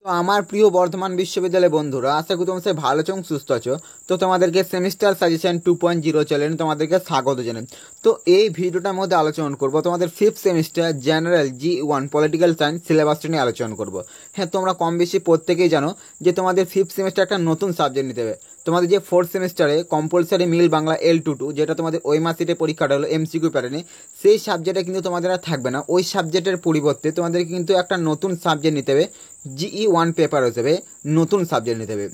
তো আমার প্রিয় বর্ধমান বিশ্ববিদ্যালয়ের বন্ধুরা, আশা করি তোমরা সবাই ভালো আছো এবং সুস্থ আছো। তো তোমাদেরকে সেমিস্টার সাজেশন 2.0 চ্যানেলে তোমাদেরকে স্বাগত জানাই। তো এই ভিডিওটার মধ্যে আলোচনা করব তোমাদের 5th semester general G1 political science সিলেবাসটা নিয়ে আলোচনা করব। হ্যাঁ, তোমরা কম বেশি প্রত্যেকেই জানো যে তোমাদের 5th সেমিস্টার একটা নতুন সাবজেক্ট নিতে হবে। তোমাদের যে 4th সেমিস্টারে কম্পালসারি মিল বাংলা L22 যেটা তোমাদের ওই মাসিটে পরীক্ষাটা হলো MCQ প্যাটার্নে, সেই সাবজেক্টে কিন্তু তোমাদের আর থাকবে না। ওই সাবজেক্টের পরিবর্তে তোমাদের কিন্তু একটা নতুন সাবজেক্ট নিতে হবে, GE1 পেপার হিসেবে নতুন সাবজেক্ট নিতে হবে।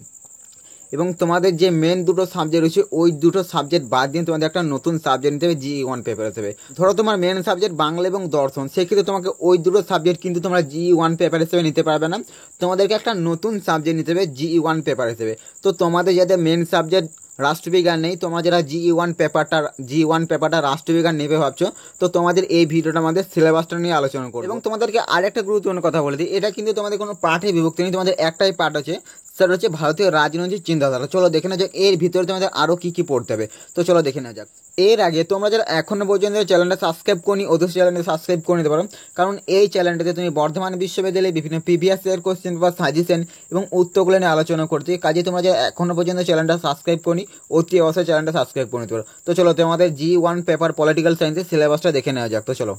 এবং তোমাদের যে মেন দুটো সাবজেক্ট রয়েছে ওই দুটো সাবজেক্ট বাদ দিয়ে তোমাদের একটা নতুন সাবজেক্ট নিতে হবে, GE1 পেপার হিসেবে। ধরো তোমার মেন সাবজেক্ট বাংলা এবং দর্শন, সেক্ষেত্রে তোমাকে ওই দুটো সাবজেক্ট কিন্তু তোমরা GE1 পেপার হিসেবে নিতে পারবে না, তোমাদেরকে একটা নতুন সাবজেক্ট নিতে হবে GE1 পেপার হিসেবে। তো তোমাদের যাদের মেন সাবজেক্ট রাষ্ট্রবিজ্ঞান নেই, তোমরা যারা GE1 পেপারটা রাষ্ট্রবিজ্ঞান নেবে ভাবছো, তো তোমাদের এই ভিডিওটা আমাদের সিলেবাসটা নিয়ে আলোচনা করবো। এবং তোমাদেরকে আরেকটা গুরুত্বপূর্ণ কথা বলে দিই, এটা কিন্তু তোমাদের কোনো পাঠে বিভক্তি নেই, তোমাদের একটাই পাঠ আছে, সেটা হচ্ছে ভারতীয় রাজনৈতিক চিন্তাধারা। চলো দেখে না যাক এর ভিতরে তোমাদের আরও কী কী পড়তে হবে। তো চলো দেখে না যাক। এর আগে তোমরা যারা এখনো পর্যন্ত চ্যানেলটা সাবস্ক্রাইব করি, ওদের চ্যানেলটা সাবস্ক্রাইব করে নিতে পারো, কারণ এই চ্যানেলটাতে তুমি বর্ধমান বিশ্ববিদ্যালয়ে বিভিন্ন প্রিভিয়াস ইয়ার কোশ্চেন বা সাজেশন এবং উত্তরগুলো নিয়ে আলোচনা করতে। কাজে তোমরা যারা এখনো পর্যন্ত চ্যানেলটা সাবস্ক্রাইব করি, অতি অবশ্যই চ্যানেলটা সাবস্ক্রাইব করে নিতে পারো। তো চলো তোমাদের GE1 পেপার পলিটিক্যাল সায়েন্সের সিলেবাসটা দেখে নেওয়া যাক। তো চলো।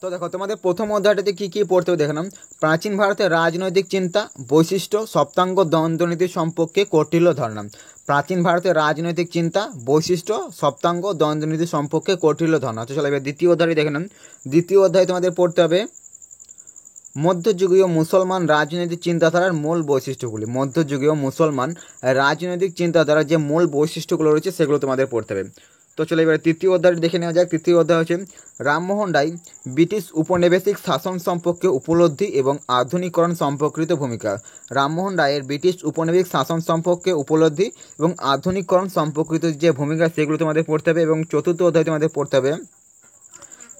তো দেখো, তোমাদের প্রথম অধ্যায়টাতে কী কী পড়তে হবে দেখে নাও। প্রাচীন ভারতের রাজনৈতিক চিন্তা, বৈশিষ্ট্য, সপ্তাঙ্গ দ্বন্দ্বনীতি সম্পর্কে কৌটিল্য ধারণা। প্রাচীন ভারতের রাজনৈতিক চিন্তা, বৈশিষ্ট্য, সপ্তাঙ্গ দ্বন্দ্বনীতি সম্পর্কে কৌটিল্য ধারণা। তো চলো এবার দ্বিতীয় অধ্যায়টি দেখে নাও। দ্বিতীয় অধ্যায়ে তোমাদের পড়তে হবে মধ্যযুগীয় মুসলমান রাজনৈতিক চিন্তাধারার মূল বৈশিষ্ট্যগুলি। মধ্যযুগীয় মুসলমান রাজনৈতিক চিন্তাধারার যে মূল বৈশিষ্ট্যগুলো রয়েছে সেগুলো তোমাদের পড়তে হবে। তো চলো এবারে তৃতীয় অধ্যায়টি দেখে নেওয়া যাক। তৃতীয় অধ্যায় হচ্ছে রামমোহন রায় ব্রিটিশ উপনিবেশিক শাসন সম্পর্কে উপলব্ধি এবং আধুনিকরণ সম্পর্কিত ভূমিকা। রামমোহন রায়ের ব্রিটিশ উপনিবেশিক শাসন সম্পর্কে উপলব্ধি এবং আধুনিকরণ সম্পর্কিত যে ভূমিকা সেগুলো তোমাদের পড়তে হবে। এবং চতুর্থ অধ্যায় তোমাদের পড়তে হবে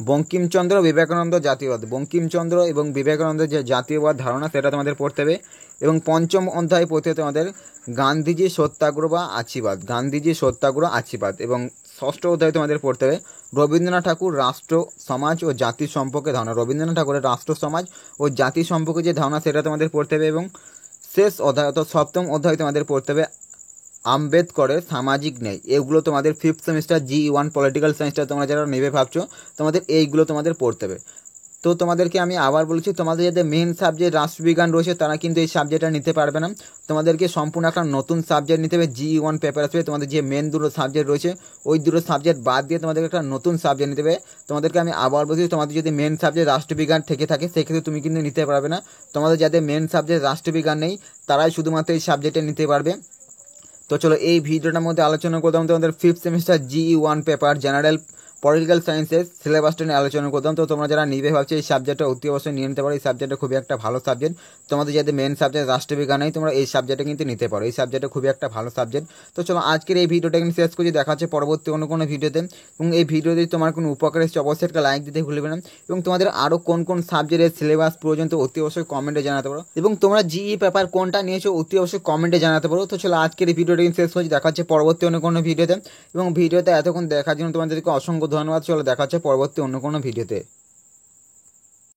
বঙ্কিমচন্দ্র বিবেকানন্দ জাতীয়বাদ। বঙ্কিমচন্দ্র এবং বিবেকানন্দের যে জাতীয়বাদ ধারণা সেটা তোমাদের পড়তে হবে। এবং পঞ্চম অধ্যায় পড়তে তোমাদের গান্ধীজি সত্যাগ্রহ বা আশীর্বাদ। গান্ধীজি সত্যাগ্রহ আশীর্বাদ। এবং ষষ্ঠ অধ্যায় তোমাদের পড়তে হবে রবীন্দ্রনাথ ঠাকুর রাষ্ট্র সমাজ ও জাতি সম্পর্কে ধারণা। রবীন্দ্রনাথ ঠাকুরের রাষ্ট্র সমাজ ও জাতি সম্পর্কে যে ধারণা সেটা তোমাদের পড়তে হবে। এবং শেষ অধ্যায় অর্থাৎ সপ্তম অধ্যায় তোমাদের পড়তে হবে আম্বেদকরের সামাজিক ন্যায়। এগুলো তোমাদের 5th সেমিস্টার GE1 পলিটিক্যাল সায়েন্সটা তোমরা যারা নেবে ভাবছো, তোমাদের এইগুলো তোমাদের পড়তে হবে। তো তোমাদেরকে আমি আবার বলছি, তোমাদের যাদের মেন সাবজেক্ট রাষ্ট্রবিজ্ঞান রয়েছে তারা কিন্তু এই সাবজেক্টটা নিতে পারবে না, তোমাদেরকে সম্পূর্ণ একটা নতুন সাবজেক্ট নিতে হবে। GE1 পেপার আসবে, তোমাদের যে মেন দুটো সাবজেক্ট রয়েছে ওই দুটো সাবজেক্ট বাদ দিয়ে তোমাদেরকে একটা নতুন সাবজেক্ট নিতে হবে। তোমাদেরকে আমি আবার বলছি, তোমাদের যদি মেন সাবজেক্ট রাষ্ট্রবিজ্ঞান থেকে থাকে সেক্ষেত্রে তুমি কিন্তু নিতে পারবে না। তোমাদের যাদের মেন সাবজেক্ট রাষ্ট্রবিজ্ঞান নেই তারাই শুধুমাত্র এই সাবজেক্টে নিতে পারবে। তো চলো এই ভিডিওটার মধ্যে আলোচনা করতাম তোমাদের 5th semester GE1 paper general political সায়েন্সের সিলেবাসটা নিয়ে আলোচনা করতাম। তো তোমরা যারা নিবে ভাবছো এই সাবজেক্টটা অতি অবশ্যই নিয়ে নিতে পারো। এই সাবজেক্টটা খুবই একটা ভালো সাবজেক্ট। তোমাদের যাদের মেন সাবজেক্ট রাষ্ট্রবিজ্ঞান নেই তোমরা এই সাবজেক্টটা কিন্তু নিতে পারো। এই সাবজেক্টটা খুবই একটা ভালো সাবজেক্ট। তো চলো আজকের এই ভিডিওটা কিন্তু শেষ করছি, দেখা হচ্ছে পরবর্তী কোনো ভিডিওতে। এবং এই ভিডিও যদি তোমার কোনো উপকার এসেছে অবশ্যই একটা লাইক দিতে ভুলবে না। এবং তোমাদের আরও কোন কোন সাবজেক্টের সিলেবাস পর্যন্ত অতি অবশ্যই কমেন্টে জানাতে পারো। এবং তোমরা GE পেপার কোনটা নিয়েছো অতি অবশ্যই কমেন্টে জানাতে পারো। তো চলো আজকের এই ভিডিওটা কিন্তু শেষ করছি, দেখা হচ্ছে পরবর্তী কোনো ভিডিওতে। এবং ভিডিওতে এতক্ষণ দেখার জন্য তোমাদেরকে অসংখ্য ধন্যবাদ। চলো দেখা হচ্ছে পরবর্তী অন্য কোনো ভিডিওতে।